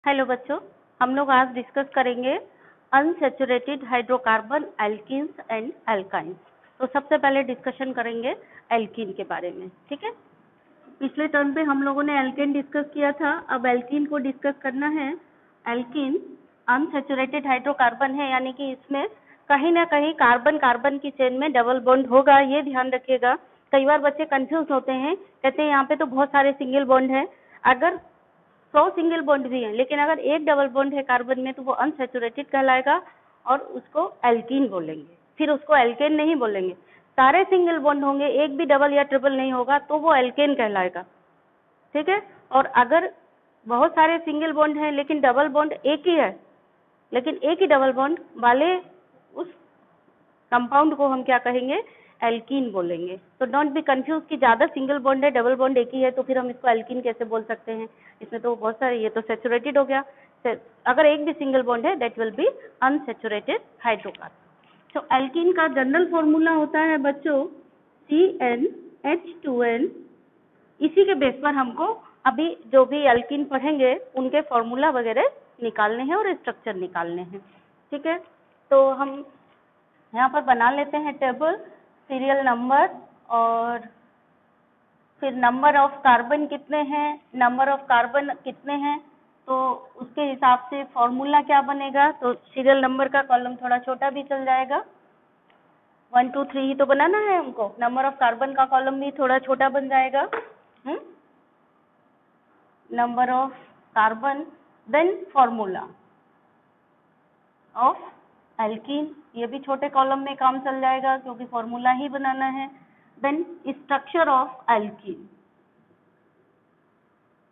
Hello बच्चों, हम लोग आज डिस्कस करेंगे unsaturated hydrocarbon alkenes and alkynes. तो सबसे पहले डिस्कशन करेंगे एल्कीन के बारे में, ठीक है। पिछले टर्म पे हम लोगों ने एल्केन डिस्कस किया था, अब एल्कीन को डिस्कस करना है। एल्कीन अनसैचुरेटेड हाइड्रोकार्बन है, यानी कि इसमें कहीं ना कहीं कार्बन कार्बन की चेन में डबल बॉन्ड होगा, ये ध्यान रखिएगा। कई बार बच्चे कंफ्यूज होते हैं, कहते हैं यहाँ पे तो बहुत सारे सिंगल बॉन्ड है। अगर 100 सिंगल बॉन्ड भी है, लेकिन अगर एक डबल बॉन्ड है कार्बन में तो वो अनसैचुरेटेड कहलाएगा और उसको एल्कीन बोलेंगे, फिर उसको एल्केन नहीं बोलेंगे। सारे सिंगल बॉन्ड होंगे, एक भी डबल या ट्रिपल नहीं होगा तो वो एल्केन कहलाएगा, ठीक है। और अगर बहुत सारे सिंगल बॉन्ड हैं लेकिन डबल बॉन्ड एक ही है, लेकिन एक ही डबल बॉन्ड वाले उस कंपाउंड को हम क्या कहेंगे, एल्कीन बोलेंगे। तो डोंट बी कंफ्यूज कि ज्यादा सिंगल बॉन्ड है, डबल बॉन्ड एक ही है तो फिर हम इसको एल्कीन कैसे बोल सकते हैं। इसमें तो बहुत सारे, ये तो सैचुरेटेड हो गया। अगर एक भी सिंगल बॉन्ड है that will be unsaturated hydrocarbon. तो एल्कीन का जनरल फॉर्मूला होता है बच्चों CnH2n। इसी के बेस पर हमको अभी जो भी एल्कीन पढ़ेंगे उनके फॉर्मूला वगैरह निकालने हैं और स्ट्रक्चर निकालने हैं, ठीक है। तो हम यहाँ पर बना लेते हैं टेबल, सीरियल नंबर और फिर नंबर ऑफ कार्बन कितने हैं, नंबर ऑफ कार्बन कितने हैं, तो उसके हिसाब से फॉर्मूला क्या बनेगा। तो सीरियल नंबर का कॉलम थोड़ा छोटा भी चल जाएगा, 1 2 3 ही तो बनाना है हमको। नंबर ऑफ कार्बन का कॉलम भी थोड़ा छोटा बन जाएगा, number of carbon, then formula of alkene, ये भी छोटे कॉलम में काम चल जाएगा क्योंकि फॉर्मूला ही बनाना है। देन स्ट्रक्चर ऑफ एल्कीन,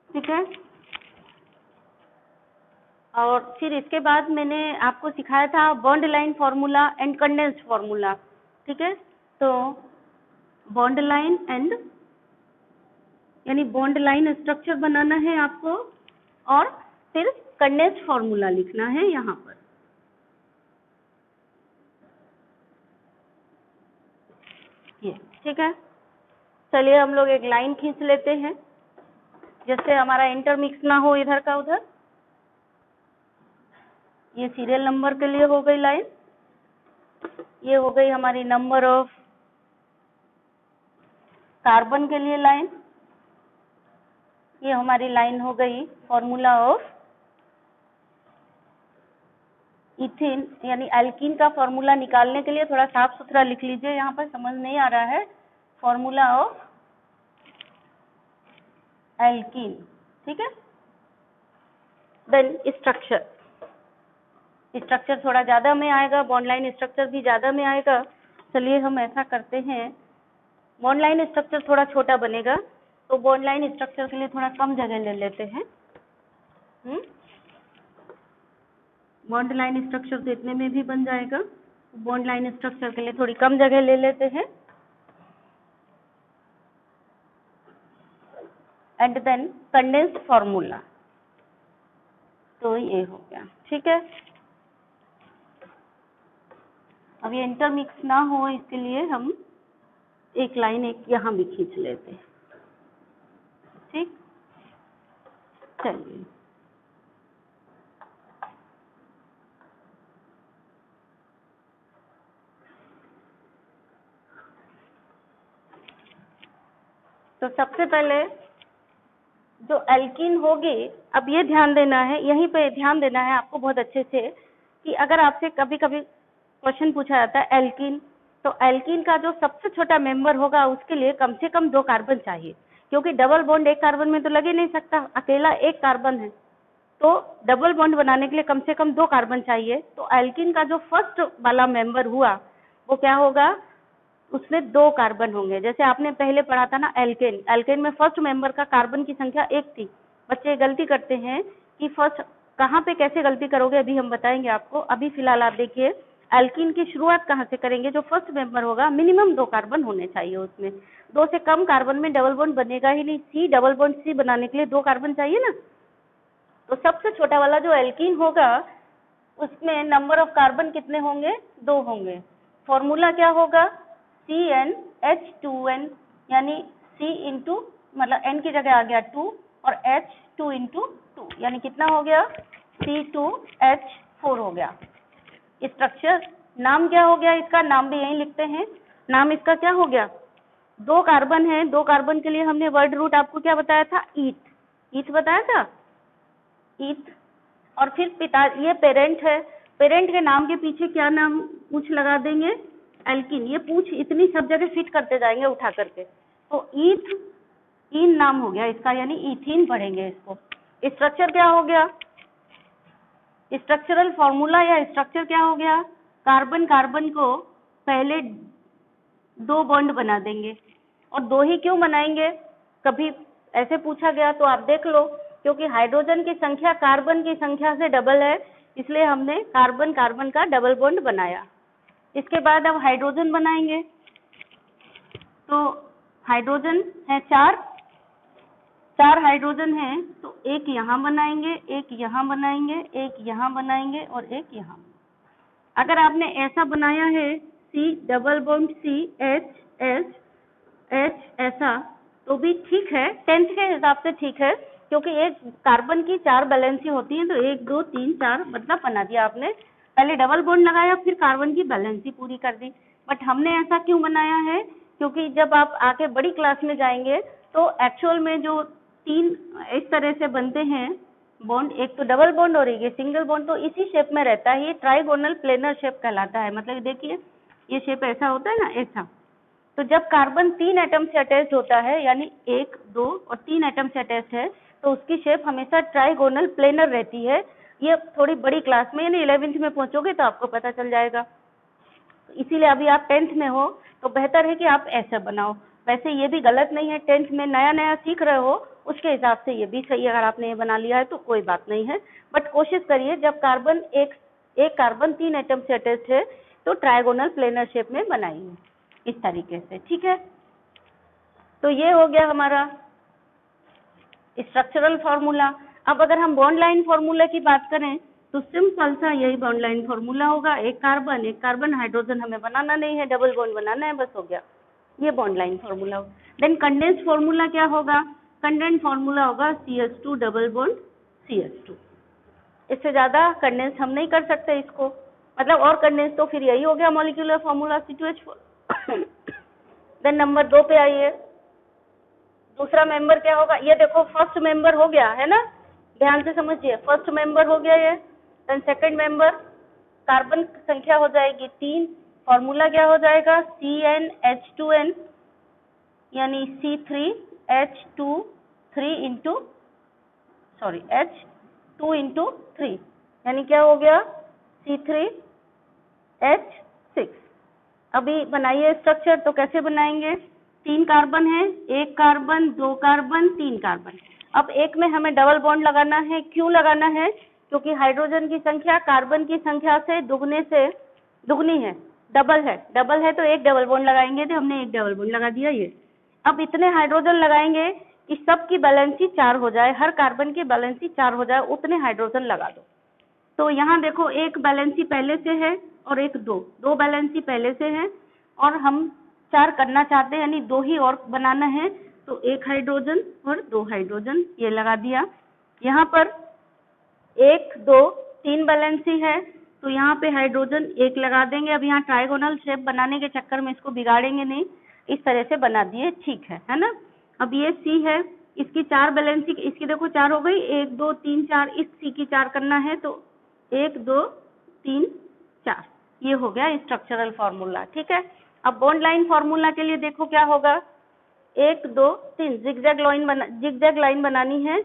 ठीक है। और फिर इसके बाद मैंने आपको सिखाया था bond line formula and condensed formula, ठीक है। तो बॉन्ड लाइन एंड यानी बॉन्ड लाइन स्ट्रक्चर बनाना है आपको और फिर कंडेंस्ड फॉर्मूला लिखना है यहाँ पर, ये ठीक है। चलिए हम लोग एक लाइन खींच लेते हैं जिससे हमारा इंटरमिक्स ना हो इधर का उधर। ये सीरियल नंबर के लिए हो गई लाइन, ये हो गई हमारी नंबर ऑफ कार्बन के लिए लाइन, ये हमारी लाइन हो गई फॉर्मूला ऑफ इथेन यानी एल्कीन का फॉर्मूला निकालने के लिए। थोड़ा साफ सुथरा लिख लीजिए, यहाँ पर समझ नहीं आ रहा है। फॉर्मूला ऑफ एल्कीन, ठीक है। देन स्ट्रक्चर, स्ट्रक्चर थोड़ा ज्यादा में आएगा, बॉन्ड लाइन स्ट्रक्चर भी ज्यादा में आएगा। चलिए हम ऐसा करते हैं, बॉन्ड लाइन स्ट्रक्चर थोड़ा छोटा बनेगा तो बॉन्ड लाइन स्ट्रक्चर के लिए थोड़ा कम जगह ले लेते हैं। बॉन्ड लाइन स्ट्रक्चर तो इतने में भी बन जाएगा, बॉन्ड लाइन स्ट्रक्चर के लिए थोड़ी कम जगह ले लेते हैं। एंड देन कंडेंस्ड फॉर्मूला, तो ये हो गया, ठीक है। अब ये इंटरमिक्स ना हो इसके लिए हम एक लाइन एक यहाँ भी खींच लेते हैं, ठीक। चलिए तो सबसे पहले जो एल्कीन होगी, अब ये ध्यान देना है, यहीं पे ध्यान देना है आपको बहुत अच्छे से कि अगर आपसे कभी कभी क्वेश्चन पूछा जाता है एल्कीन, तो एल्कीन का जो सबसे छोटा मेंबर होगा उसके लिए कम से कम 2 कार्बन चाहिए, क्योंकि डबल बॉन्ड एक कार्बन में तो लग ही नहीं सकता, अकेला एक कार्बन है। तो डबल बॉन्ड बनाने के लिए कम से कम 2 कार्बन चाहिए। तो एल्कीन का जो फर्स्ट वाला मेंबर हुआ वो क्या होगा, उसमें 2 कार्बन होंगे। जैसे आपने पहले पढ़ा था ना एल्केन, एल्केन में फर्स्ट मेंबर का कार्बन की संख्या 1 थी। बच्चे गलती करते हैं कि फर्स्ट कहाँ पे कैसे गलती करोगे, अभी हम बताएंगे आपको। अभी फिलहाल आप देखिए एल्कीन की शुरुआत कहाँ से करेंगे, जो फर्स्ट मेंबर होगा मिनिमम 2 कार्बन होने चाहिए उसमें। 2 से कम कार्बन में डबल बॉन्ड बनेगा ही नहीं। सी डबल बॉन्ड सी बनाने के लिए 2 कार्बन चाहिए ना। तो सबसे छोटा वाला जो एल्कीन होगा उसमें नंबर ऑफ कार्बन कितने होंगे, 2 होंगे। फॉर्मूला क्या होगा, CnH2n, यानी C इंटू मतलब N की जगह आ गया 2 और H2 इंटू 2 यानी कितना हो गया, C2H4 हो गया। स्ट्रक्चर नाम क्या हो गया इसका, नाम भी यही लिखते हैं, नाम इसका क्या हो गया, 2 कार्बन है, 2 कार्बन के लिए हमने वर्ड रूट आपको क्या बताया था, ईथ, ईथ बताया था, ईथ। और फिर पिता, ये पेरेंट है, पेरेंट के नाम के पीछे क्या नाम पूछ लगा देंगे, एल्किन। ये पूछ इतनी सब जगह फिट करते जाएंगे उठा करके, तो ईथ इन नाम हो गया इसका, यानी इथीन पढ़ेंगे इसको। स्ट्रक्चर क्या हो गया, स्ट्रक्चरल फॉर्मूला या स्ट्रक्चर क्या हो गया, कार्बन कार्बन को पहले 2 बॉन्ड बना देंगे, और 2 ही क्यों बनाएंगे, कभी ऐसे पूछा गया तो आप देख लो, क्योंकि हाइड्रोजन की संख्या कार्बन की संख्या से डबल है, इसलिए हमने कार्बन कार्बन का डबल बॉन्ड बनाया। इसके बाद अब हाइड्रोजन बनाएंगे, तो हाइड्रोजन है 4 हाइड्रोजन है, तो एक यहाँ बनाएंगे, एक यहाँ बनाएंगे, एक यहाँ बनाएंगे और एक यहाँ। अगर आपने ऐसा बनाया है C double bond C H ऐसा, तो भी ठीक है, 10th के हिसाब से ठीक है, क्योंकि एक कार्बन की 4 बैलेंसी होती है, तो 1 2 3 4 मतलब बना दिया आपने, पहले डबल बॉन्ड लगाया फिर कार्बन की बैलेंसी पूरी कर दी। बट हमने ऐसा क्यों बनाया है, क्योंकि जब आप आके बड़ी क्लास में जाएंगे तो एक्चुअल में जो 3 इस तरह से बनते हैं बॉन्ड, एक तो डबल बॉन्ड और एक ये सिंगल बॉन्ड, तो इसी शेप में रहता है, ये ट्राइगोनल प्लेनर शेप कहलाता है। मतलब देखिए ये शेप ऐसा होता है ना, ऐसा। तो जब कार्बन 3 एटम से अटैच होता है, यानी 1 2 और 3 एटम से अटैच है, तो उसकी शेप हमेशा ट्राइगोनल प्लेनर रहती है। ये थोड़ी बड़ी क्लास में, यानी 11th में पहुंचोगे तो आपको पता चल जाएगा। इसीलिए अभी आप 10th में हो तो बेहतर है कि आप ऐसा बनाओ। वैसे ये भी गलत नहीं है, 10th में नया नया सीख रहे हो उसके हिसाब से ये भी सही है, अगर आपने ये बना लिया है तो कोई बात नहीं है। बट कोशिश करिए जब कार्बन एक कार्बन 3 एटम से अटैच है तो ट्राइगोनल प्लेनर शेप में बनाइए इस तरीके से, ठीक है। तो ये हो गया हमारा स्ट्रक्चरल फॉर्मूला। अब अगर हम बॉन्ड लाइन फॉर्मूला की बात करें तो सिंपल सा यही बॉन्ड लाइन फॉर्मूला होगा, एक कार्बन हाइड्रोजन हमें बनाना नहीं है, डबल बॉन्ड बनाना है, बस हो गया, ये bond line formula. Then condense formula क्या होगा, कंडेंस फॉर्मूला होगा CH2 डबल बॉन्ड CH2। इससे ज्यादा कंडेंस हम नहीं कर सकते इसको, मतलब और कंडेंस तो फिर यही हो गया molecular formula C2H4। Then number 2 पे आइए, दूसरा मेंबर क्या होगा, ये देखो फर्स्ट मेंबर हो गया है ना, ध्यान से समझिए, फर्स्ट मेंबर हो गया ये। देन सेकंड मेंबर, कार्बन संख्या हो जाएगी 3, फॉर्मूला क्या हो जाएगा CnH2n, यानी C3H2 H2 इंटू 3, यानी क्या हो गया C3H6। अभी बनाइए स्ट्रक्चर, तो कैसे बनाएंगे, 3 कार्बन है, 1 कार्बन 2 कार्बन 3 कार्बन। अब एक में हमें डबल बॉन्ड लगाना है, क्यों लगाना है, क्योंकि हाइड्रोजन की संख्या कार्बन की संख्या से दुगनी है, डबल है तो एक डबल बॉन्ड लगाएंगे, तो हमने एक डबल बॉन्ड लगा दिया ये। अब इतने हाइड्रोजन लगाएंगे कि सबकी बैलेंसी 4 हो जाए, हर कार्बन की बैलेंसी 4 हो जाए, उतने हाइड्रोजन लगा दो। तो यहाँ देखो एक बैलेंसी पहले से है और एक 2 बैलेंसी पहले से है, और हम 4 करना चाहते हैं, यानी 2 ही और बनाना है, तो 1 हाइड्रोजन और 2 हाइड्रोजन ये लगा दिया। यहाँ पर 1 2 3 बैलेंसी है, तो यहाँ पे हाइड्रोजन 1 लगा देंगे। अब यहाँ ट्राइगोनल शेप बनाने के चक्कर में इसको बिगाड़ेंगे नहीं, इस तरह से बना दिए, ठीक है ना। अब ये C है, इसकी 4 बैलेंसी, इसकी देखो 4 हो गई, 1 2 3 4, इस C की 4 करना है, तो 1 2 3 4, ये हो गया स्ट्रक्चरल फॉर्मूला, ठीक है। अब बॉन्ड लाइन फॉर्मूला के लिए देखो क्या होगा, 1 2 3 जिगजैग लाइन बनानी है,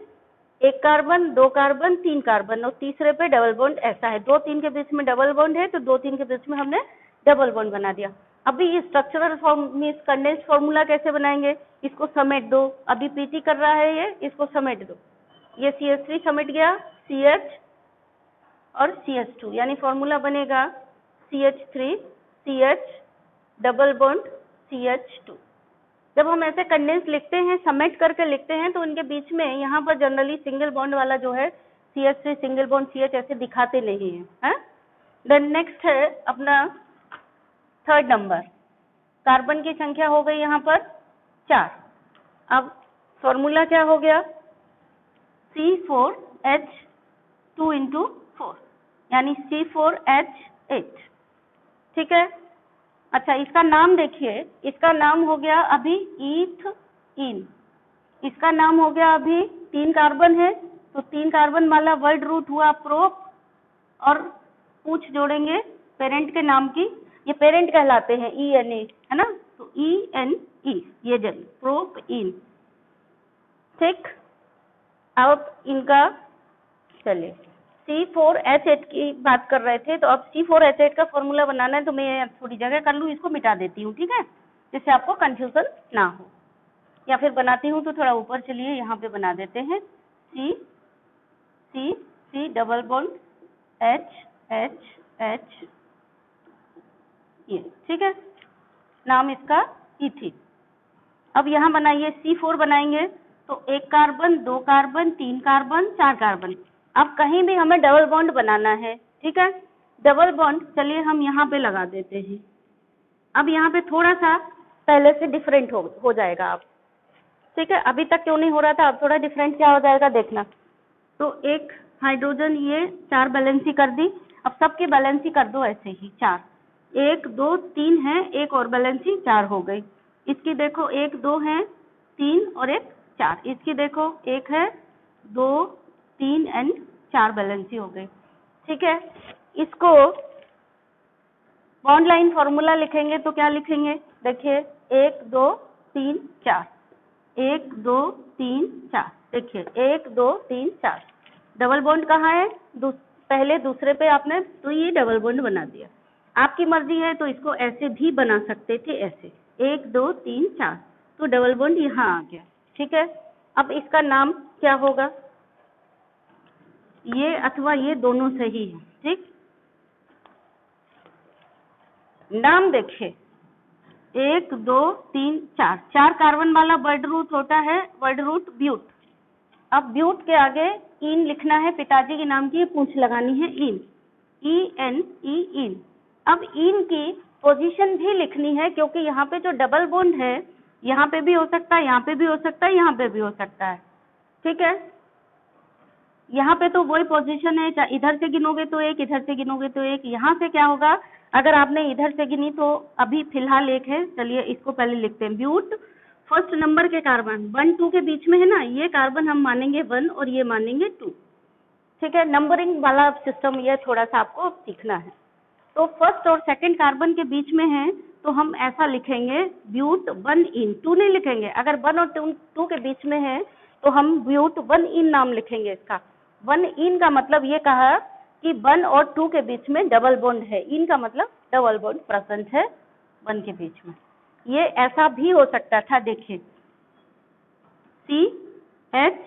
1 कार्बन 2 कार्बन 3 कार्बन और तीसरे पे डबल बॉन्ड, ऐसा है 2 3 के बीच में डबल बॉन्ड है, तो 2 3 के बीच में हमने डबल बॉन्ड बना दिया। अभी ये स्ट्रक्चरल कंडेंस फॉर्मूला कैसे बनाएंगे, इसको समेट दो, अभी पीटी कर रहा है ये, इसको समेट दो, ये CH3 समेट गया, CH और CH2, यानी फॉर्मूला बनेगा CH3 CH double bond CH2। जब हम ऐसे कंडेंस लिखते हैं, समेट करके लिखते हैं, तो उनके बीच में यहाँ पर जनरली सिंगल बॉन्ड वाला जो है CH3 सिंगल बॉन्ड CH ऐसे दिखाते नहीं है। देन नेक्स्ट है अपना 3rd नंबर, कार्बन की संख्या हो गई यहाँ पर 4। अब फॉर्मूला क्या हो गया, C4H2 यानी C4H8, ठीक है। अच्छा, इसका नाम देखिए, इसका नाम हो गया अभी ईथीन, इसका नाम हो गया अभी 3 कार्बन है तो 3 कार्बन वाला वर्ड रूट हुआ प्रोप, और पूछ जोड़ेंगे पेरेंट के नाम की, ये पेरेंट कहलाते हैं ENA, है ना, तो ENE, ये जल प्रोप इन, ठीक। अब इनका चलिए C4H8 की बात कर रहे थे, तो अब C4H8 का फॉर्मूला बनाना है, तो मैं थोड़ी जगह कर लूँ, इसको मिटा देती हूँ, ठीक है, जिससे आपको कंफ्यूजन ना हो, या फिर बनाती हूँ तो थोड़ा ऊपर चलिए, यहाँ पे बना देते हैं C डबल बॉन्ड H, ये ठीक है, नाम इसका इथीन। अब यहाँ बनाइए C4 बनाएंगे तो 1 कार्बन, 2 कार्बन, 3 कार्बन, 4 कार्बन। अब कहीं भी हमें डबल बॉन्ड बनाना है, ठीक है, डबल बॉन्ड चलिए हम यहाँ पे लगा देते हैं। अब यहाँ पे थोड़ा सा पहले से डिफरेंट हो जाएगा आप, ठीक है, अभी तक क्यों नहीं हो रहा था, अब थोड़ा डिफरेंट क्या हो जाएगा देखना। तो एक हाइड्रोजन, ये 4 बैलेंसी कर दी, अब सबकी बैलेंसी कर दो ऐसे ही 4, 1 2 3 है, एक और बैलेंसी 4 हो गई। इसकी देखो 1 2 है, 3 और 1 4, इसकी देखो 1 है, 2 3 एंड 4 बैलेंसी हो गई, ठीक है। इसको बॉन्ड लाइन फॉर्मूला लिखेंगे तो क्या लिखेंगे, देखिए 1 2 3 4, 1 2 3 4, देखिए 1 2 3 4, डबल बॉन्ड कहाँ है, पहले दूसरे पे आपने तो ये डबल बॉन्ड बना दिया। आपकी मर्जी है तो इसको ऐसे भी बना सकते थे, ऐसे 1 2 3 4, तो डबल बॉन्ड यहाँ आ गया, ठीक है। अब इसका नाम क्या होगा, ये अथवा ये दोनों सही है, ठीक। नाम देखिए 1 2 3 4, 4 कार्बन वाला वर्ड रूट होता है वर्ड रूट ब्यूट। अब ब्यूट के आगे इन लिखना है, पिताजी के नाम की पूंछ लगानी है, इन, ENE, इन। अब इन की पोजीशन भी लिखनी है, क्योंकि यहाँ पे जो डबल बॉन्ड है, यहाँ पे भी हो सकता है, यहाँ पे भी हो सकता है, यहाँ पे भी हो सकता है, ठीक है। यहाँ पे तो वही पोजीशन है, चाहे इधर से गिनोगे तो 1, इधर से गिनोगे तो 1, यहाँ से क्या होगा, अगर आपने इधर से गिनी तो अभी फिलहाल 1 है, चलिए इसको पहले लिखते हैं। ब्यूट फर्स्ट नंबर के कार्बन 1 2 के बीच में है ना, ये कार्बन हम मानेंगे 1 और ये मानेंगे 2, ठीक है। नंबरिंग वाला सिस्टम ये थोड़ा सा आपको सीखना है। तो फर्स्ट और सेकंड कार्बन के बीच में है तो हम ऐसा लिखेंगे ब्यूट 1 इन, 2 नहीं लिखेंगे। अगर 1 और 2 के बीच में है तो हम ब्यूट 1 इन नाम लिखेंगे इसका। 1 इन का मतलब ये कहा कि 1 और 2 के बीच में डबल बॉन्ड है, इन का मतलब डबल बॉन्ड प्रेजेंट है 1 के बीच में। ये ऐसा भी हो सकता था, देखिए CH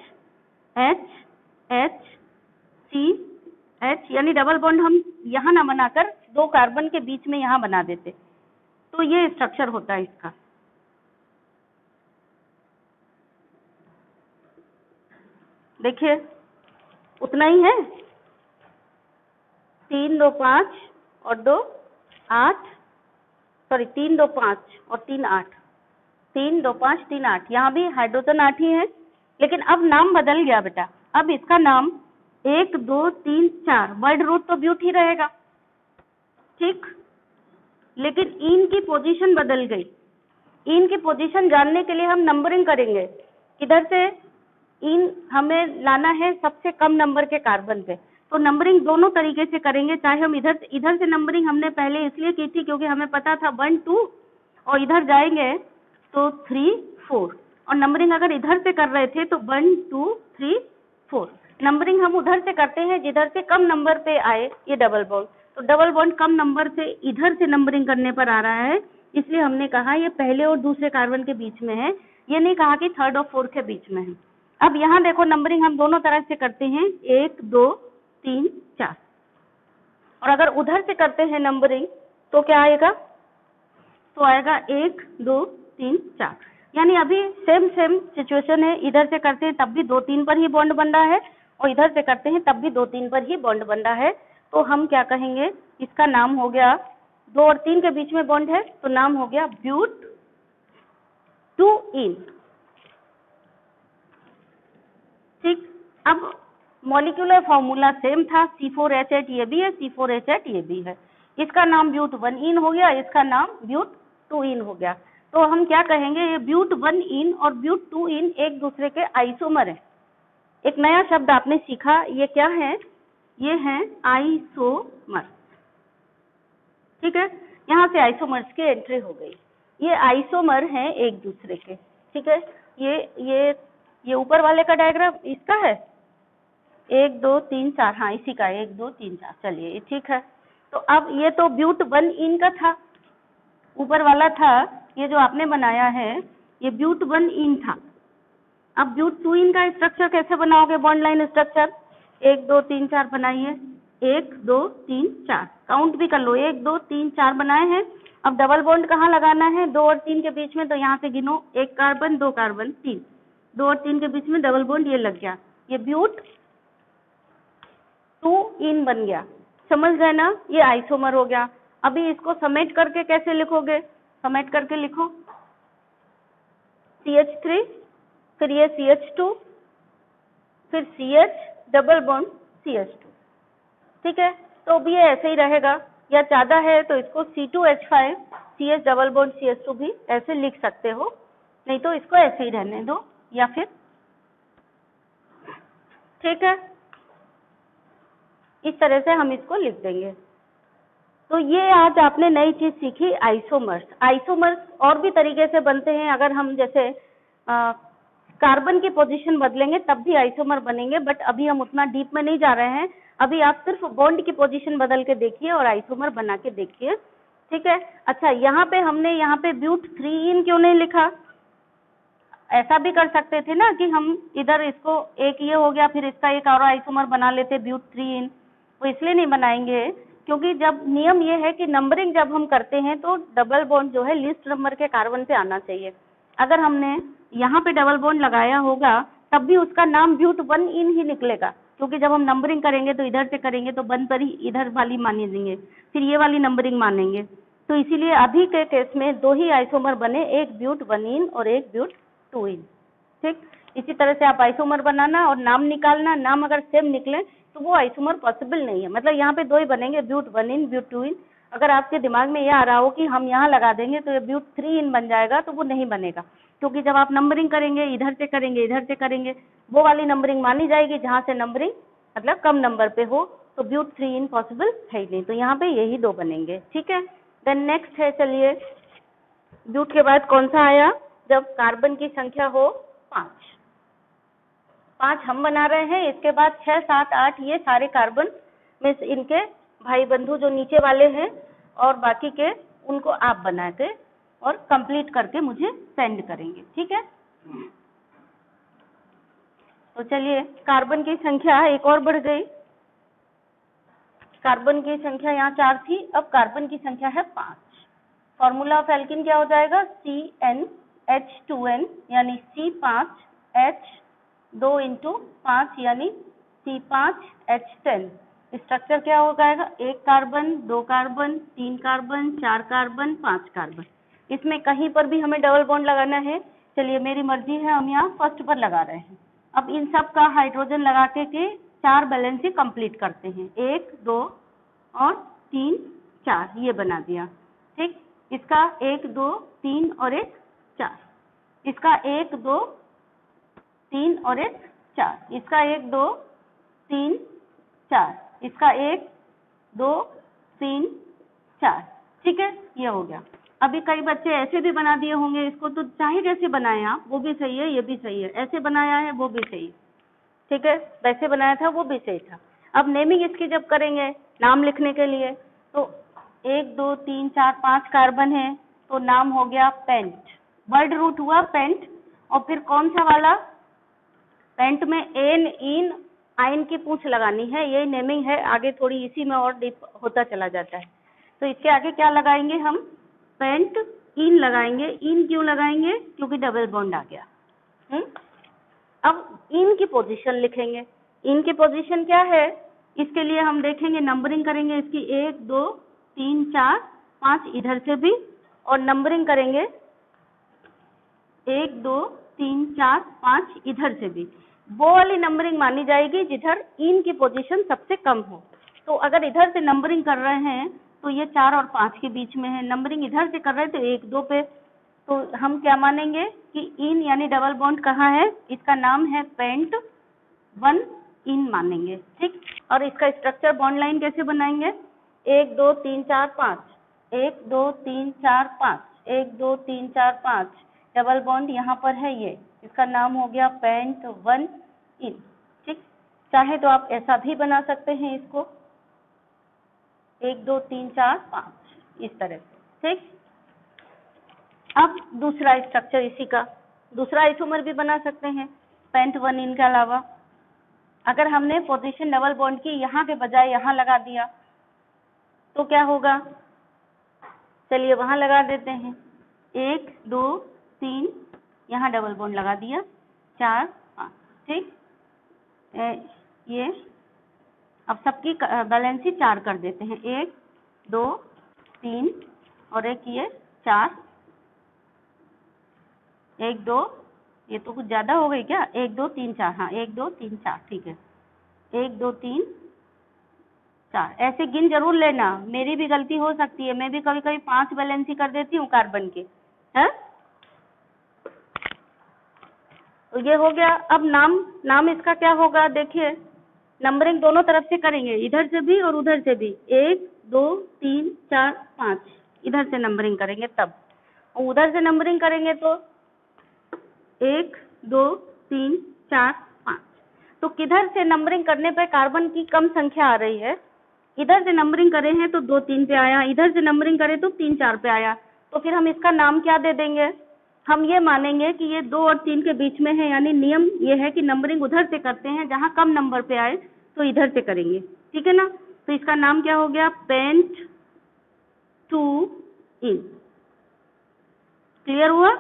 CH यानी डबल बॉन्ड हम यहाँ ना बनाकर 2 कार्बन के बीच में यहाँ बना देते, तो ये स्ट्रक्चर होता है इसका। देखिए उतना ही है, 3 2 5 और 2 8, सॉरी 3 2 5 और 3 8, 3 2 5 3 8, यहाँ भी हाइड्रोजन 8 ही है, लेकिन अब नाम बदल गया बेटा। अब इसका नाम 1 2 3 4, वर्ड रूट तो ब्यूट ही रहेगा, ठीक, लेकिन इन की पोजीशन बदल गई। इन की पोजीशन जानने के लिए हम नंबरिंग करेंगे, किधर से इन हमें लाना है सबसे कम नंबर के कार्बन पे, तो नंबरिंग दोनों तरीके से करेंगे। चाहे हम इधर से नंबरिंग हमने पहले इसलिए की थी क्योंकि हमें पता था 1 2, और इधर जाएंगे तो 3 4, और नंबरिंग अगर इधर से कर रहे थे तो 1 2 3 4। नंबरिंग हम उधर से करते हैं जिधर से कम नंबर पे आए ये डबल बॉन्ड, तो डबल बॉन्ड कम नंबर से इधर से नंबरिंग करने पर आ रहा है, इसलिए हमने कहा ये पहले और दूसरे कार्बन के बीच में है, ये नहीं कहा कि थर्ड और फोर्थ के बीच में है। अब यहाँ देखो नंबरिंग हम दोनों तरह से करते हैं, 1 2 3 4, और अगर उधर से करते हैं नंबरिंग तो क्या आएगा, तो आएगा 1 2 3 4, यानी अभी सेम सिचुएशन है। इधर से करते हैं तब भी 2 3 पर ही बॉन्ड बन रहा है, और इधर से करते हैं तब भी 2 3 पर ही बॉन्ड बन रहा है, तो हम क्या कहेंगे, इसका नाम हो गया, 2 और 3 के बीच में बॉन्ड है तो नाम हो गया ब्यूट 2 इन, ठीक। अब मॉलिक्यूलर फॉर्मूला सेम था, C4H8 ये भी है, C4H8 ये भी है। इसका नाम ब्यूट 1-इन हो गया, इसका नाम ब्यूट 2-इन हो गया। तो हम क्या कहेंगे, ये ब्यूट 1-इन और ब्यूट 2-इन एक दूसरे के आइसोमर है। एक नया शब्द आपने सीखा, ये क्या है, ये है आइसोमर्स। ठीक है, यहाँ से आइसोमर्स की एंट्री हो गई। ये आइसोमर हैं एक दूसरे के। ठीक है, ये ऊपर वाले का डायग्राम इसका है, 1 2 3 4, हाँ इसी का 1 2 3 4। चलिए ये ठीक है। तो अब ये तो ब्यूट 1-इन का था, ऊपर वाला था, ये जो आपने बनाया है ये ब्यूट 1-इन था। अब ब्यूट 2-इन का स्ट्रक्चर कैसे बनाओगे, बॉन्ड लाइन स्ट्रक्चर 1 2 3 4 बनाइए, 1 2 3 4, काउंट भी कर लो, 1 2 3 4 बनाए हैं। अब डबल बॉन्ड कहाँ लगाना है, 2 और 3 के बीच में, तो यहाँ से गिनो, 1 कार्बन 2 कार्बन 3, 2 और 3 के बीच में डबल बॉन्ड ये लग गया, ये ब्यूट 2-इन बन गया। समझ गए ना, ये आइसोमर हो गया। अभी इसको समेट करके कैसे लिखोगे, समेट करके लिखो, CH3, फिर ये CH2, फिर CH डबल बॉन्ड CH2। ठीक है, तो अब ये ऐसे ही रहेगा, या ज्यादा है तो इसको C2H5 CH double bond CH2 भी ऐसे लिख सकते हो, नहीं तो इसको ऐसे ही रहने दो, या फिर ठीक है इस तरह से हम इसको लिख देंगे। तो ये आज आपने नई चीज सीखी, आइसोमर्स। आइसोमर्स और भी तरीके से बनते हैं, अगर हम जैसे कार्बन की पोजीशन बदलेंगे तब भी आइसोमर बनेंगे, बट अभी हम उतना डीप में नहीं जा रहे हैं। अभी आप सिर्फ बॉन्ड की पोजीशन बदल के देखिए और आइसोमर बना के देखिए। ठीक है, अच्छा यहाँ पे हमने यहाँ पे ब्यूट 3-इन क्यों नहीं लिखा, ऐसा भी कर सकते थे ना कि हम इधर इसको एक ये हो गया, फिर इसका एक और आइसोमर बना लेते ब्यूट 3-इन। वो इसलिए नहीं बनाएंगे क्योंकि जब नियम ये है कि नंबरिंग जब हम करते हैं तो डबल बॉन्ड जो है लिस्ट नंबर के कार्बन पे आना चाहिए। अगर हमने यहाँ पे डबल बॉन्ड लगाया होगा तब भी उसका नाम ब्यूट 1-इन ही निकलेगा, क्योंकि जब हम नंबरिंग करेंगे तो इधर से करेंगे तो 1 पर ही इधर वाली मानी देंगे, फिर ये वाली नंबरिंग मानेंगे। तो इसीलिए अभी के केस में 2 ही आइसोमर बने, एक ब्यूट 1-इन और एक ब्यूट 2-इन। ठीक, इसी तरह से आप आइसोमर बनाना और नाम निकालना, नाम अगर सेम निकले तो वो आइसोमर पॉसिबल नहीं है, मतलब यहाँ पे 2 ही बनेंगे, ब्यूट 1-इन ब्यूट 2-इन। अगर आपके दिमाग में ये आ रहा हो कि हम यहाँ लगा देंगे तो ये ब्यूट 3-इन बन जाएगा, तो वो नहीं बनेगा, क्योंकि जब आप नंबरिंग करेंगे इधर से करेंगे इधर से करेंगे, वो वाली नंबरिंग मानी जाएगी जहाँ से नंबरिंग मतलब कम नंबर पे हो, तो ब्यूट 3-इन पॉसिबल है ही नहीं, तो यहाँ पे यही 2 बनेंगे। ठीक है, देन नेक्स्ट है, चलिए ब्यूट के बाद कौन सा आया, जब कार्बन की संख्या हो 5 हम बना रहे हैं, इसके बाद 6 7 8 ये सारे कार्बन में इनके भाई बंधु जो नीचे वाले हैं और बाकी के उनको आप बना के और कंप्लीट करके मुझे सेंड करेंगे। ठीक है, तो चलिए कार्बन की संख्या एक और बढ़ गई, कार्बन की संख्या यहाँ 4 थी, अब कार्बन की संख्या है 5। फॉर्मूला ऑफ एल्किन क्या हो जाएगा, CnH2n यानी C5H2 × 5 यानी C5H10। स्ट्रक्चर क्या हो जाएगा, 1 carbon 2 carbon 3 carbon 4 carbon 5 carbon. इसमें कहीं पर भी हमें डबल बॉन्ड लगाना है, चलिए मेरी मर्जी है, हम यहाँ फर्स्ट पर लगा रहे हैं। अब इन सब का हाइड्रोजन लगा के 4 बैलेंस ही कंप्लीट करते हैं, 1 2 और 3 4 ये बना दिया। ठीक, इसका 1 2 3 और 1 4, इसका 1 2 3 और 1 4, इसका 1 2 3 4, इसका 1 2 3 4। ठीक है, ये हो गया। अभी कई बच्चे ऐसे भी बना दिए होंगे इसको, तो चाहे जैसे बनाए आप, वो भी सही है, ये भी सही है, ऐसे बनाया है वो भी सही है। ठीक है, वैसे बनाया था वो भी सही था। अब नेमिंग इसकी जब करेंगे नाम लिखने के लिए, तो 1 2 3 4 5 कार्बन है, तो नाम हो गया पेंट, वर्ड रूट हुआ पेंट, और फिर कौन सा वाला, पेंट में एन इन आइन की पूंछ लगानी है, यही नेमिंग है। आगे थोड़ी इसी में और डीप होता चला जाता है, तो इसके आगे क्या लगाएंगे हम, पेंट इन लगाएंगे। इन क्यों लगाएंगे, क्योंकि डबल बॉन्ड आ गया। अब इन की पोजीशन लिखेंगे, इन की पोजीशन क्या है, इसके लिए हम देखेंगे, नंबरिंग करेंगे इसकी 1 2 3 4 5 इधर से भी, और नंबरिंग करेंगे 1 2 3 4 5 इधर से भी। वो वाली नंबरिंग मानी जाएगी जिधर इन की पोजीशन सबसे कम हो। तो अगर इधर से नंबरिंग कर रहे हैं तो ये 4 और 5 के बीच में है, नंबरिंग इधर से कर रहे हैं तो 1 2 पे, तो हम क्या मानेंगे कि इन यानी डबल बॉन्ड कहाँ है, इसका नाम है पेंट 1 इन मानेंगे, ठीक। और इसका स्ट्रक्चर बॉन्ड लाइन कैसे बनाएंगे, 1 2 3 4 5, 1 2 3 4 5, 1 2 3 4 5, डबल बॉन्ड यहाँ पर है, ये इसका नाम हो गया पेंट 1 इन, ठीक। चाहे तो आप ऐसा भी बना सकते हैं इसको, 1 2 3 4 5 इस तरह से, ठीक। अब दूसरा स्ट्रक्चर इसी का, दूसरा आइसोमर भी बना सकते हैं पेंट 1 इन के अलावा। अगर हमने पोजीशन डबल बॉन्ड की यहाँ के बजाय यहाँ लगा दिया तो क्या होगा, चलिए वहां लगा देते हैं, 1 2 3 यहाँ डबल बॉन्ड लगा दिया, 4 5, ठीक। ये अब सबकी वैलेंसी 4 कर देते हैं, 1 2 3 और एक ये 4, 1 2, ये तो कुछ ज्यादा हो गई क्या, 1 2 3 4, हाँ 1 2 3 4, ठीक है, 1 2 3 4 ऐसे गिन जरूर लेना, मेरी भी गलती हो सकती है, मैं भी कभी कभी 5 वैलेंसी कर देती हूँ कार्बन के, है। तो ये हो गया। अब नाम इसका क्या होगा, देखिए नंबरिंग दोनों तरफ से करेंगे, इधर से भी और उधर से भी, 1 2 3 4 5 इधर से नंबरिंग करेंगे तब, और उधर से नंबरिंग करेंगे तो 1 2 3 4 5। तो किधर से नंबरिंग करने पे कार्बन की कम संख्या आ रही है, इधर से नंबरिंग करे हैं तो 2 3 पे आया, इधर से नंबरिंग करे तो 3 4 पे आया, तो फिर हम इसका नाम क्या दे देंगे, हम ये मानेंगे कि ये 2 और 3 के बीच में है, यानी नियम ये है कि नंबरिंग उधर से करते हैं, जहां कम नंबर पे आए तो इधर से करेंगे, ठीक है ना। तो इसका नाम क्या हो गया, पेंट 2 इन, क्लियर हुआ,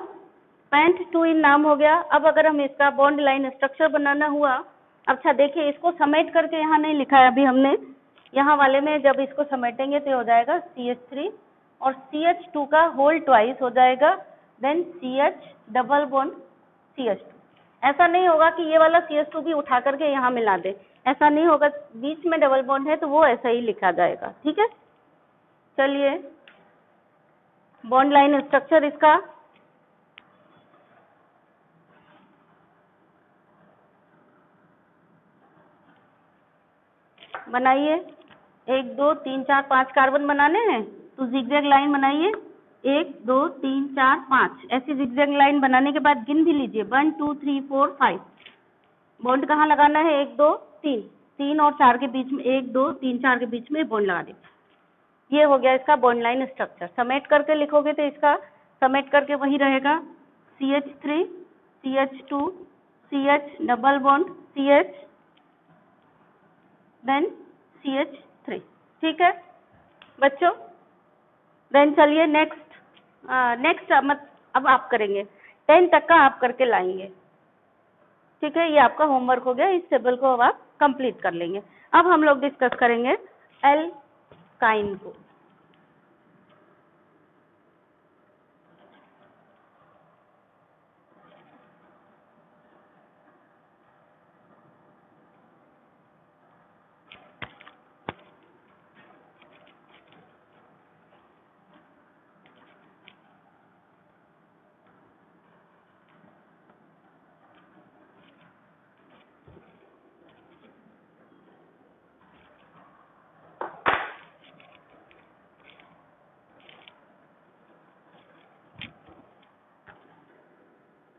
पेंट 2 इन नाम हो गया। अब अगर हम इसका बॉन्ड लाइन स्ट्रक्चर बनाना हुआ, अच्छा देखिए इसको समेट करके यहाँ नहीं लिखा है अभी हमने, यहाँ वाले में जब इसको समेटेंगे तो हो जाएगा CH3 और CH2 का होल ट्वाइस हो जाएगा, then CH double bond CH2। ऐसा नहीं होगा कि ये वाला CH2 भी उठा करके यहाँ मिला दे, ऐसा नहीं होगा, बीच में डबल बॉन्ड है तो वो ऐसा ही लिखा जाएगा, ठीक है। चलिए बॉन्ड लाइन स्ट्रक्चर इसका बनाइए, 1 2 3 4 5 कार्बन बनाने हैं तो जिगजैग लाइन बनाइए, 1 2 3 4 5 ऐसी जिगजैग लाइन बनाने के बाद गिन भी लीजिए, 1 2 3 4 5, बॉन्ड कहाँ लगाना है, 1 2 3, 3 और 4 के बीच में, 1 2 3 4 के बीच में बॉन्ड लगा दीजिए। ये हो गया इसका बॉन्ड लाइन स्ट्रक्चर। समेट करके लिखोगे तो इसका समेट करके वही रहेगा, CH3 CH2 CH double bond CH then CH3, ठीक है बच्चों। देन चलिए नेक्स्ट अब आप करेंगे, 10 तक का आप करके लाएंगे, ठीक है। ये आपका होमवर्क हो गया, इस टेबल को अब आप कंप्लीट कर लेंगे। अब हम लोग डिस्कस करेंगे एल्काइन को।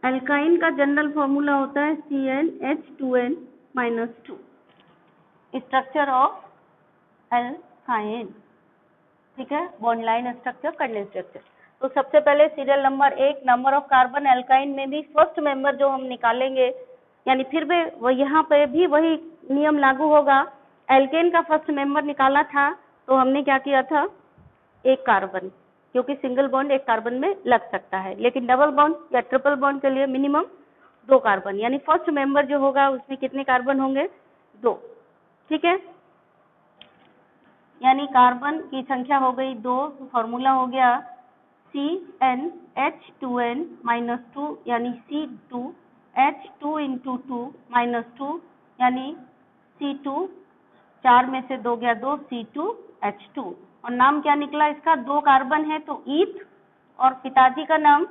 एल्काइन का जनरल फॉर्मूला होता है CnH2n-2, स्ट्रक्चर ऑफ एल्काइन, ठीक है। Bond line structure, kernel structure. तो सबसे पहले serial number 1, number of carbon alkyne में भी फर्स्ट मेंबर जो हम निकालेंगे, यानी फिर भी वो यहाँ पे भी वही नियम लागू होगा। एल्केन का फर्स्ट मेंबर निकाला था तो हमने क्या किया था, 1 कार्बन, क्योंकि सिंगल बॉन्ड 1 कार्बन में लग सकता है, लेकिन डबल बॉन्ड या ट्रिपल बॉन्ड के लिए मिनिमम 2 कार्बन, यानी फर्स्ट मेंबर जो होगा उसमें कितने कार्बन होंगे, 2, ठीक है। यानी कार्बन की संख्या हो गई 2, तो फॉर्मूला हो गया CnH2n-2 यानी C2 H2 इंटू 2 माइनस 2 यानी C2, 4 में से 2 गया 2, C2H2। और नाम क्या निकला इसका? 2 कार्बन है तो ईथ, और पिताजी का नाम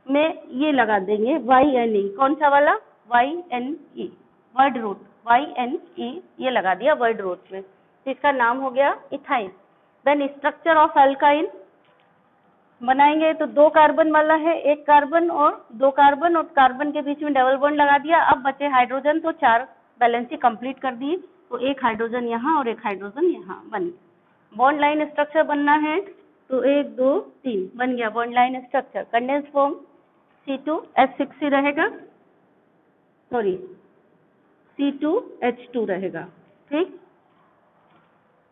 में ये लगा देंगे YNE। कौन सा वाला? YNE, वर्ड रूट YNE ये लगा दिया वर्ड रूट में, तो इसका नाम हो गया ethyne. Then structure of alkyne बनाएंगे तो 2 कार्बन वाला है, 1 कार्बन और 2 कार्बन, और कार्बन के बीच में डबल बॉन्ड लगा दिया। अब बचे हाइड्रोजन, तो 4 बैलेंसी कंप्लीट कर दी, तो 1 हाइड्रोजन यहाँ और 1 हाइड्रोजन यहाँ बन गया। बॉन्ड लाइन स्ट्रक्चर बनना है तो 1 2 3 बन गया bond line structure. Condense form C2H6 रहेगा, सॉरी C2H2 रहेगा, ठीक।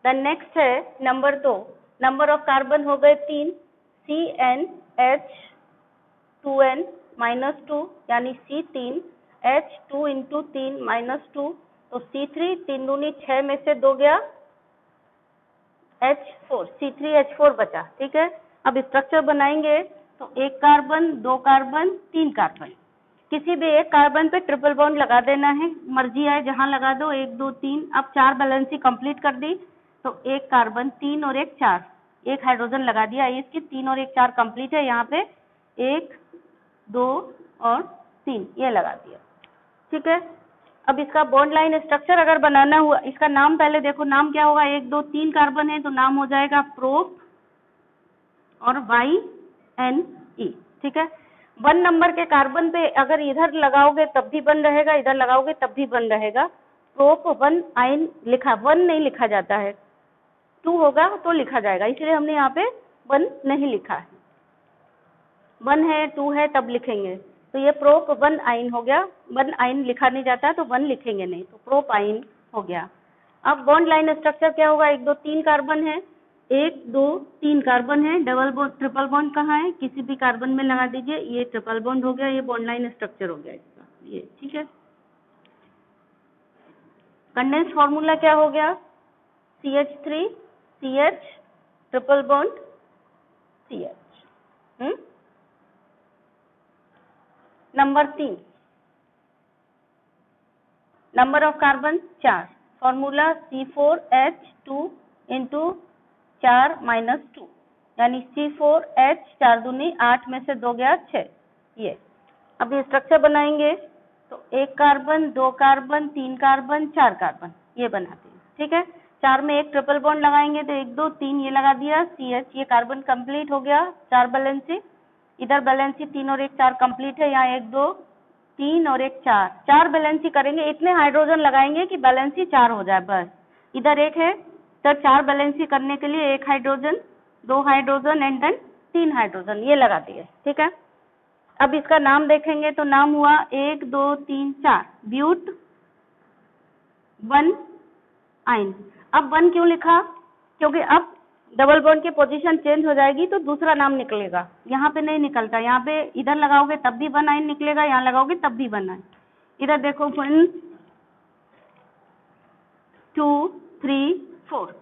देन नेक्स्ट है नंबर 2, नंबर ऑफ कार्बन हो गए 3, CnH2n माइनस 2 यानी C3H2 इंटू 3 माइनस 2, तो C3 3 दूनी 6 में से 2 गया H4, C3H4 बचा, ठीक है। अब स्ट्रक्चर बनाएंगे तो 1 कार्बन, 2 कार्बन, 3 कार्बन, किसी भी एक कार्बन पे ट्रिपल बॉन्ड लगा देना है, मर्जी है जहां लगा दो, 1 2 3। अब 4 बैलेंसी कंप्लीट कर दी, तो 1 कार्बन, 3 और 1 4, 1 हाइड्रोजन लगा दिया, इसकी 3 और 1 4 कंप्लीट है, यहाँ पे 1 2 और 3 ये लगा दिया, ठीक है। अब इसका बॉन्ड लाइन स्ट्रक्चर अगर बनाना हुआ, इसका नाम पहले देखो, नाम क्या होगा? 1 2 3 कार्बन है तो नाम हो जाएगा प्रोप और YNE, ठीक है। 1 नंबर के कार्बन पे अगर इधर लगाओगे तब भी बन रहेगा, इधर लगाओगे तब भी बन रहेगा। प्रोप 1 आइन लिखा, 1 नहीं लिखा जाता है, 2 होगा तो लिखा जाएगा, इसलिए हमने यहाँ पे 1 नहीं लिखा है। 1 है 2 है तब लिखेंगे, तो ये प्रोप 1 आइन हो गया। 1 आइन लिखा नहीं जाता है तो 1 लिखेंगे नहीं, तो प्रोप आइन हो गया। अब बॉन्ड लाइन स्ट्रक्चर क्या होगा? 1 2 3 कार्बन है, 1 2 3 कार्बन है, डबल बॉन्ड ट्रिपल बॉन्ड कहाँ है? किसी भी कार्बन में लगा दीजिए, ये ट्रिपल बॉन्ड हो गया, ये बॉन्ड लाइन स्ट्रक्चर हो गया इसका, ये ठीक है। कंडेंस फॉर्मूला क्या हो गया? CH3 CH triple bond CH। Number 3, number of carbon 4, formula C4H2 into 4 minus 2 यानी C4H 4 दूनी 8 में से 2 गया 6, ये। अब ये स्ट्रक्चर बनाएंगे तो 1 कार्बन, 2 कार्बन, 3 कार्बन, 4 कार्बन ये बनाते हैं, ठीक है। 4 में 1 ट्रिपल बॉन्ड लगाएंगे तो 1 2 3 ये लगा दिया CH, ये कार्बन कंप्लीट हो गया, 4 बैलेंसी, इधर बैलेंसी 3 और 1 4 कंप्लीट है, यहाँ 1 2 3 और 1 4, 4 बैलेंसी करेंगे, इतने हाइड्रोजन लगाएंगे कि बैलेंसी 4 हो जाए बस। इधर 1 है तो 4 बैलेंसी करने के लिए 1 hydrogen, 2 hydrogen and then 3 hydrogen ये लगा दिए, ठीक है। अब इसका नाम देखेंगे तो नाम हुआ 1 2 3 4 ब्यूट 1 आइन। अब 1 क्यों लिखा? क्योंकि अब डबल बॉन्ड की पोजीशन चेंज हो जाएगी तो दूसरा नाम निकलेगा, यहाँ पे नहीं निकलता, यहाँ पे इधर लगाओगे तब भी 1 आइन निकलेगा, यहाँ लगाओगे तब भी 1 आइन। इधर देखो 1 2 3 4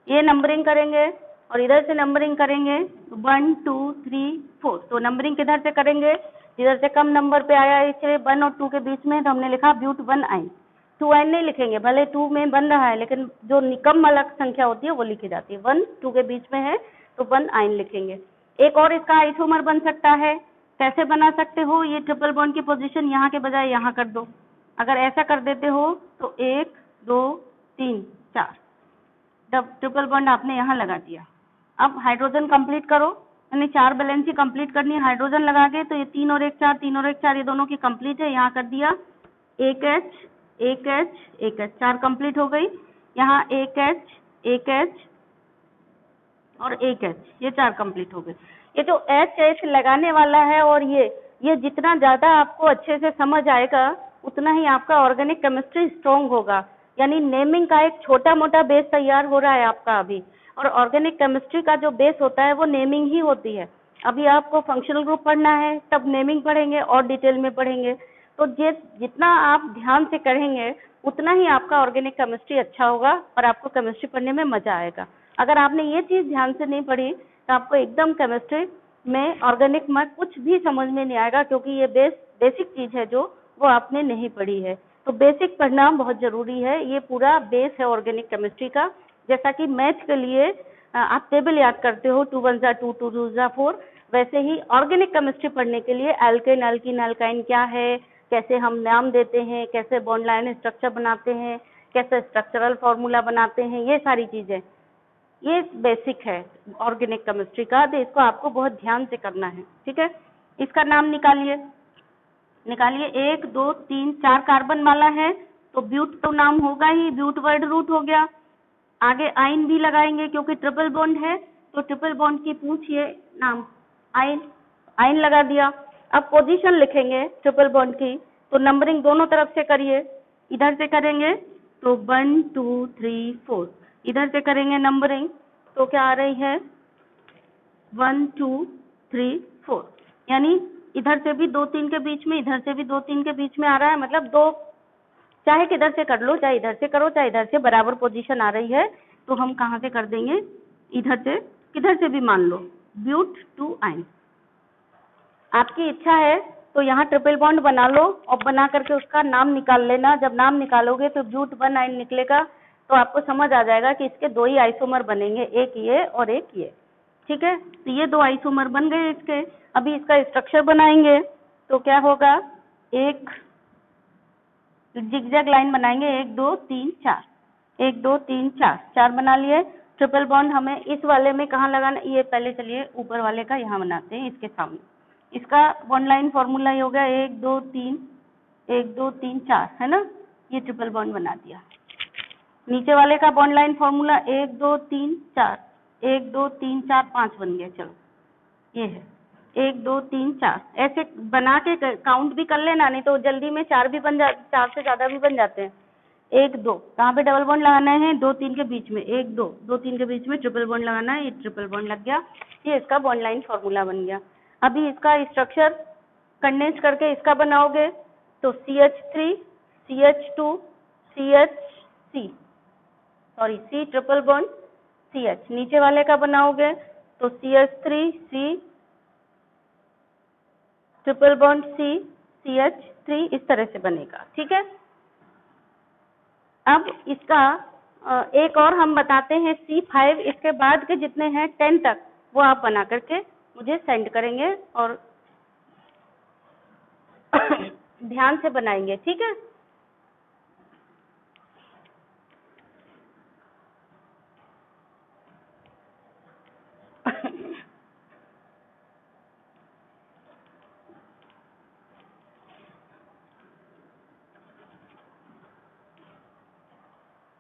ये नंबरिंग करेंगे और इधर से नंबरिंग करेंगे तो 1 2 3 4, तो नंबरिंग किधर से करेंगे? जिधर से कम नंबर पे आया है, इसलिए 1 और 2 के बीच में तो हमने लिखा ब्यूट 1 आइन। 2 आइन नहीं लिखेंगे, भले 2 में बन रहा है लेकिन जो कम अलग संख्या होती है वो लिखी जाती है, 1 2 के बीच में है तो 1 आइन लिखेंगे। एक और इसका आइसोमर बन सकता है, कैसे बना सकते हो? ये ट्रिपल बॉन्ड की पोजीशन यहाँ के बजाय यहाँ कर दो, अगर ऐसा कर देते हो तो 1 2 3 4 ट्रिपल बॉन्ड आपने यहाँ लगा दिया। अब हाइड्रोजन कंप्लीट करो, यानी 4 बैलेंसी कंप्लीट करनी है, हाइड्रोजन लगा के तो ये 3 और 1 4 3 और 1 4 ये दोनों की कंप्लीट है, यहाँ कर दिया 1 H 1 H 1 H 4 कंप्लीट हो गई, यहाँ 1 H 1 H और 1 H ये 4 कंप्लीट हो गए। ये जो H लगाने वाला है और ये जितना ज्यादा आपको अच्छे से समझ आएगा उतना ही आपका ऑर्गेनिक केमिस्ट्री स्ट्रॉन्ग होगा, यानी नेमिंग का एक छोटा मोटा बेस तैयार हो रहा है आपका अभी, और ऑर्गेनिक केमिस्ट्री का जो बेस होता है वो नेमिंग ही होती है। अभी आपको फंक्शनल ग्रुप पढ़ना है तब नेमिंग पढ़ेंगे और डिटेल में पढ़ेंगे, तो जितना आप ध्यान से करेंगे उतना ही आपका ऑर्गेनिक केमिस्ट्री अच्छा होगा और आपको केमिस्ट्री पढ़ने में मजा आएगा। अगर आपने ये चीज ध्यान से नहीं पढ़ी तो आपको एकदम केमिस्ट्री में ऑर्गेनिक में कुछ भी समझ में नहीं आएगा, क्योंकि ये बेसिक चीज है जो वो आपने नहीं पढ़ी है। तो बेसिक पढ़ना बहुत जरूरी है, ये पूरा बेस है ऑर्गेनिक केमिस्ट्री का। जैसा कि मैथ के लिए आप टेबल याद करते हो 2 1 2 2 2 4, वैसे ही ऑर्गेनिक केमिस्ट्री पढ़ने के लिए एल्केन एल्कीन एल्काइन क्या है, कैसे हम नाम देते हैं, कैसे बॉन्ड लाइन स्ट्रक्चर बनाते हैं, कैसे स्ट्रक्चरल फॉर्मूला बनाते हैं, ये सारी चीजें, ये बेसिक है ऑर्गेनिक केमिस्ट्री का। तो इसको आपको बहुत ध्यान से करना है, ठीक है। इसका नाम निकालिए, 1 2 3 4 कार्बन वाला है तो ब्यूट तो नाम होगा ही, ब्यूट वर्ड रूट हो गया। आगे आइन भी लगाएंगे क्योंकि ट्रिपल बॉन्ड है, तो ट्रिपल बॉन्ड की पूछिए नाम आइन, आइन लगा दिया। अब पोजीशन लिखेंगे ट्रिपल बॉन्ड की, तो नंबरिंग दोनों तरफ से करिए। इधर से करेंगे तो 1 2 3 4, इधर से करेंगे नंबरिंग तो क्या आ रही है 1 2 3 4, यानी इधर से भी 2 3 के बीच में, इधर से भी 2 3 के बीच में आ रहा है, मतलब 2, चाहे किधर से कर लो, चाहे इधर से करो चाहे इधर से, बराबर पोजीशन आ रही है। तो हम कहाँ से कर देंगे, इधर से, किधर से भी मान लो, ब्यूट टू आइन। आपकी इच्छा है तो यहाँ ट्रिपल बॉन्ड बना लो और बना करके उसका नाम निकाल लेना। जब नाम निकालोगे तो ब्यूट 1 आइन निकलेगा, तो आपको समझ आ जाएगा कि इसके 2 ही आइसोमर बनेंगे, एक ये और एक ये, ठीक है। तो ये 2 आइसोमर बन गए इसके। अभी इसका स्ट्रक्चर बनाएंगे तो क्या होगा, एक जिगजैग लाइन बनाएंगे, 1 2 3 4, 1 2 3 4, 4 बना लिए। ट्रिपल बॉन्ड हमें इस वाले में कहाँ लगाना, ये पहले चलिए ऊपर वाले का यहाँ बनाते हैं, इसके सामने। इसका बॉन्ड लाइन फॉर्मूला ही हो गया 1 2 3 1 2 3 4, है ना, ये ट्रिपल बॉन्ड बना दिया। नीचे वाले का बॉन्ड लाइन फॉर्मूला 1 2 3 4, 1 2 3 4 5 बन गया। चलो ये है 1 2 3 4, ऐसे बना के काउंट भी कर लेना, नहीं तो जल्दी में 4 भी बन जाते, 4 से ज्यादा भी बन जाते हैं। 1 2 कहाँ पे डबल बॉन्ड लगाना है, 2 3 के बीच में, 1 2 2 3 के बीच में ट्रिपल बॉन्ड लगाना है, ये ट्रिपल बॉन्ड लग गया। ये इसका बॉन्ड लाइन फॉर्मूला बन गया। अभी इसका स्ट्रक्चर कंडेंस करके इसका बनाओगे तो CH3 CH2 CH C triple bond CH। नीचे वाले का बनाओगे तो CH3 C triple bond C CH3, इस तरह से बनेगा, ठीक है। अब इसका एक और हम बताते हैं C5, इसके बाद के जितने हैं 10 तक वो आप बना करके मुझे सेंड करेंगे और ध्यान से बनाएंगे, ठीक है।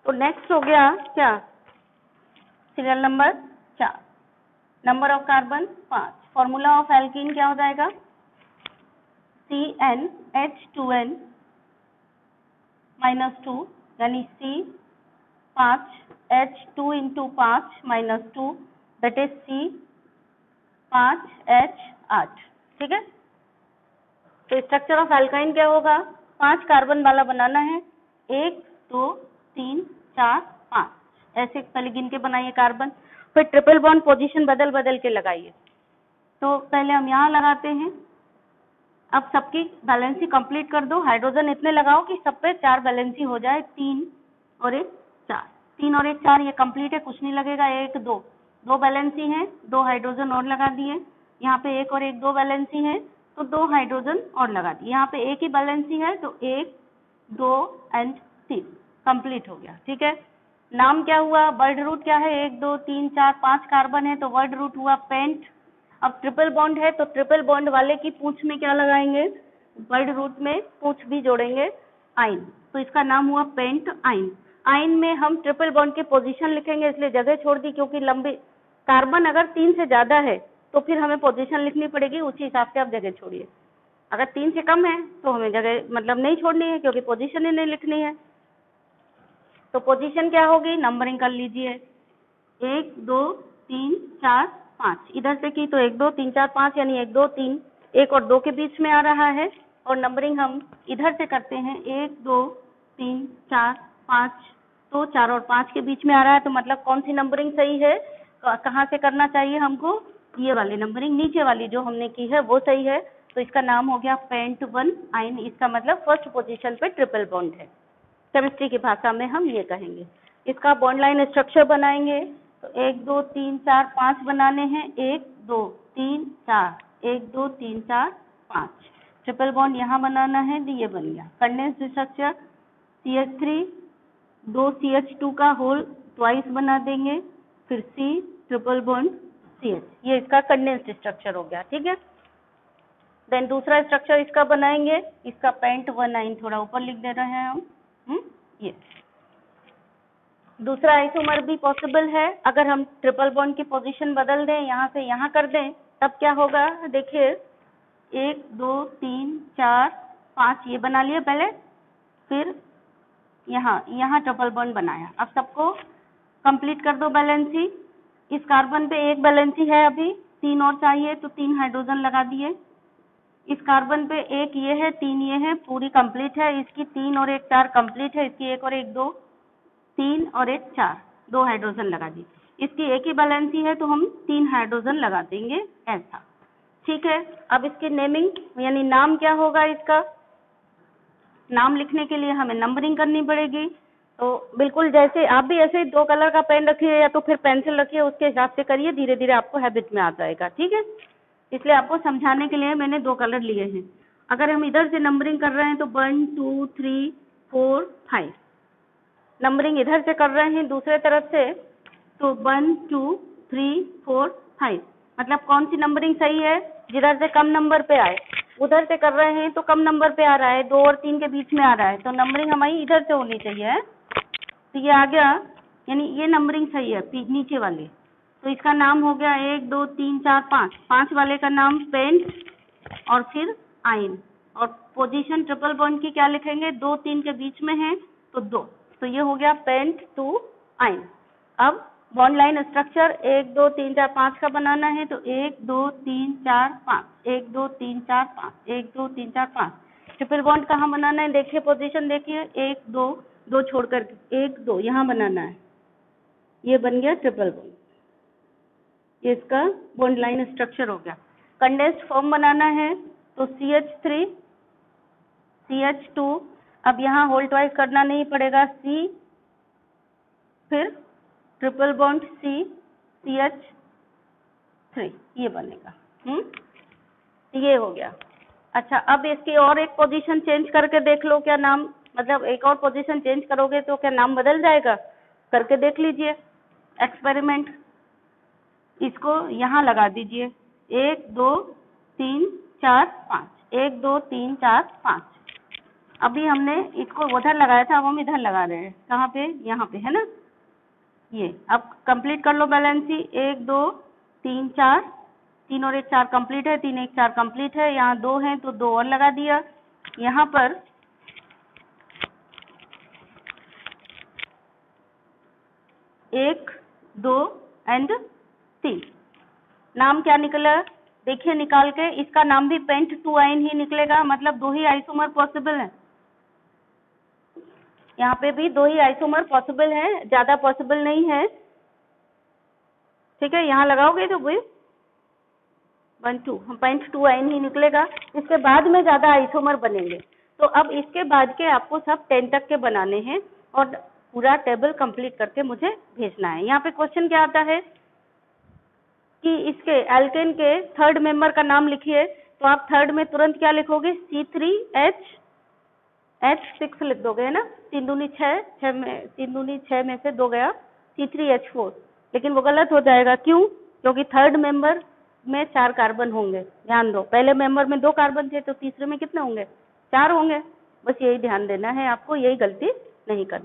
तो नेक्स्ट हो गया क्या, serial number 4, number of carbon 5। Formula of alkene क्या हो जाएगा, CnH2n -2, यानी C5H2 × 5 -2, दैट इज C5H8, ठीक है। तो स्ट्रक्चर ऑफ एल्काइन क्या होगा, 5 कार्बन वाला बनाना है, 1 2 3 4 5, ऐसे पहले गिन के बनाइए कार्बन, फिर ट्रिपल बॉन्ड पोजीशन बदल बदल के लगाइए। तो पहले हम यहाँ लगाते हैं। अब सबकी बैलेंसी कंप्लीट कर दो, हाइड्रोजन इतने लगाओ कि सब पे 4 बैलेंसी हो जाए, 3 और 1 4, 3 और 1 4, ये कंप्लीट है, कुछ नहीं लगेगा। 1 2 2 बैलेंसी हैं, 2 हाइड्रोजन और लगा दिए। यहाँ पे 1 और 1 2 बैलेंसी है तो 2 हाइड्रोजन और लगा दिए। यहाँ पे 1 ही बैलेंसी है तो 1 2 एंड 3 कंप्लीट हो गया, ठीक है। नाम क्या हुआ, वर्ड रूट क्या है, 1 2 3 4 5 कार्बन है तो वर्ड रूट हुआ पेंट। अब ट्रिपल बॉन्ड है तो ट्रिपल बॉन्ड वाले की पूंछ में क्या लगाएंगे, वर्ड रूट में पूंछ भी जोड़ेंगे आइन, तो इसका नाम हुआ पेंट आइन। आइन में हम ट्रिपल बॉन्ड की पोजीशन लिखेंगे, इसलिए जगह छोड़ दी, क्योंकि लंबी कार्बन अगर 3 से ज्यादा है तो फिर हमें पोजीशन लिखनी पड़ेगी, उसी हिसाब से आप जगह छोड़िए। अगर 3 से कम है तो हमें जगह मतलब नहीं छोड़नी है, क्योंकि पोजीशन ही नहीं लिखनी है। तो पोजीशन क्या होगी, नंबरिंग कर लीजिए, 1 2 3 4 5, इधर से की तो 1 2 3 4 5, यानी 1 2 3, 1 और 2 के बीच में आ रहा है। और नंबरिंग हम इधर से करते हैं, 1 2 3 4 5, तो 4 और 5 के बीच में आ रहा है, तो मतलब कौन सी नंबरिंग सही है, कहाँ से करना चाहिए हमको, ये वाली नंबरिंग, नीचे वाली जो हमने की है वो सही है। तो इसका नाम हो गया पेंट 1 आइन। इसका मतलब फर्स्ट पोजीशन पे ट्रिपल बॉन्ड है। केमिस्ट्री की भाषा में हम ये कहेंगे। इसका बॉन्ड लाइन स्ट्रक्चर बनाएंगे तो 1 2 3 4 5 बनाने हैं। 1 2 3 4 1 2 3 4 5 ट्रिपल बॉन्ड यहाँ बनाना है। ये बन गया कंडेंस्ड स्ट्रक्चर। CH3 2 CH2 का होल ट्वाइस बना देंगे, फिर C ट्रिपल बॉन्ड CH। ये इसका कंडेंस्ड स्ट्रक्चर हो गया। ठीक है, देन दूसरा स्ट्रक्चर इसका बनाएंगे। इसका पेंट 1 आइन थोड़ा ऊपर लिख दे रहे हैं हम। ये दूसरा आइसोमर भी पॉसिबल है। अगर हम ट्रिपल बॉन्ड की पोजीशन बदल दें, यहाँ से यहाँ कर दें, तब क्या होगा देखिए। 1 2 3 4 5 ये बना लिए पहले, फिर यहाँ ट्रिपल बॉन्ड बनाया। अब सबको कंप्लीट कर दो बैलेंसी। इस कार्बन पे एक बैलेंसी है, अभी 3 और चाहिए तो 3 हाइड्रोजन लगा दिए। इस कार्बन पे एक ये है, 3 ये है, पूरी कंप्लीट है। इसकी 3 और 1 4 कंप्लीट है। इसकी 1 और 1 2 3 और 1 4 2 हाइड्रोजन लगा दी। इसकी एक ही बैलेंसी है तो हम 3 हाइड्रोजन लगा देंगे ऐसा। ठीक है, अब इसकी नेमिंग यानी नाम क्या होगा। इसका नाम लिखने के लिए हमें नंबरिंग करनी पड़ेगी। तो बिल्कुल जैसे आप भी ऐसे 2 कलर का पेन रखिए या तो फिर पेंसिल रखिए, उसके हिसाब से करिए। धीरे धीरे आपको हैबिट में आ जाएगा। ठीक है, इसलिए आपको समझाने के लिए मैंने 2 कलर लिए हैं। अगर हम इधर से नंबरिंग कर रहे हैं तो 1 2 3 4 5 नंबरिंग इधर से कर रहे हैं दूसरे तरफ से तो 1 2 3 4 5 मतलब कौन सी नंबरिंग सही है। जिधर से कम नंबर पे आए, उधर से कर रहे हैं तो कम नंबर पे आ रहा है, 2 और 3 के बीच में आ रहा है, तो नंबरिंग हमारी इधर से होनी चाहिए। तो ये आ गया, यानी ये नंबरिंग सही है नीचे वाले। तो इसका नाम हो गया 1 2 3 4 5 5 वाले का नाम पेंट और फिर आइन। और पोजीशन ट्रिपल बॉन्ड की क्या लिखेंगे, 2 3 के बीच में है तो 2, तो ये हो गया पेंट 2 आइन। अब बॉन्ड लाइन स्ट्रक्चर 1 2 3 4 5 का बनाना है तो 1 2 3 4 5 1 2 3 4 5 1 2 3 4 5 ट्रिपल बॉन्ड कहाँ बनाना है देखिए, पोजीशन देखिए 1 2 2 छोड़ करके 1 2 यहाँ बनाना है। ये बन गया ट्रिपल बॉन्ड। ये इसका बॉन्ड लाइन स्ट्रक्चर हो गया। कंडेंस्ड फॉर्म बनाना है तो CH3 CH2, अब यहाँ होल ट्वाइस करना नहीं पड़ेगा, C फिर ट्रिपल बॉन्ड C CH3 ये बनेगा। ये हो गया। अच्छा, अब इसकी और एक पोजीशन चेंज करके देख लो, क्या नाम, मतलब एक और पोजीशन चेंज करोगे तो क्या नाम बदल जाएगा, करके देख लीजिए एक्सपेरिमेंट। इसको यहाँ लगा दीजिए 1 2 3 4 5 1 2 3 4 5। अभी हमने इसको उधर लगाया था, अब हम इधर लगा रहे हैं। कहाँ पे, यहाँ पे है ना। ये अब कंप्लीट कर लो बैलेंसी। 1 2 3 4 3 और 1 4 कंप्लीट है, 3 1 4 कंप्लीट है। यहाँ 2 है तो 2 और लगा दिया। यहाँ पर 1 2 एंड 3 नाम क्या निकला देखिए निकाल के। इसका नाम भी पेंट 2 आइन ही निकलेगा, मतलब 2 ही आइसोमर पॉसिबल है। यहाँ पे भी 2 ही आइसोमर पॉसिबल है, ज्यादा पॉसिबल नहीं है। ठीक है, यहाँ लगाओगे तो वही 1 2 पेंट 2 आइन ही निकलेगा। इसके बाद में ज्यादा आइसोमर बनेंगे। तो अब इसके बाद के आपको सब 10 तक के बनाने हैं और पूरा टेबल कंप्लीट करके मुझे भेजना है। यहाँ पे क्वेश्चन क्या आता है कि इसके एल्केन के थर्ड मेंबर का नाम लिखिए, तो आप थर्ड में तुरंत क्या लिखोगे, C3H6 लिख दोगे, है ना। 3 दूनी 6, 3 दूनी 6 में से 2 गया, C3H4। लेकिन वो गलत हो जाएगा, क्यों, क्योंकि थर्ड मेंबर में 4 कार्बन होंगे। ध्यान दो, पहले मेंबर में 2 कार्बन थे तो तीसरे में कितने होंगे, 4 होंगे। बस यही ध्यान देना है आपको, यही गलती नहीं करनी।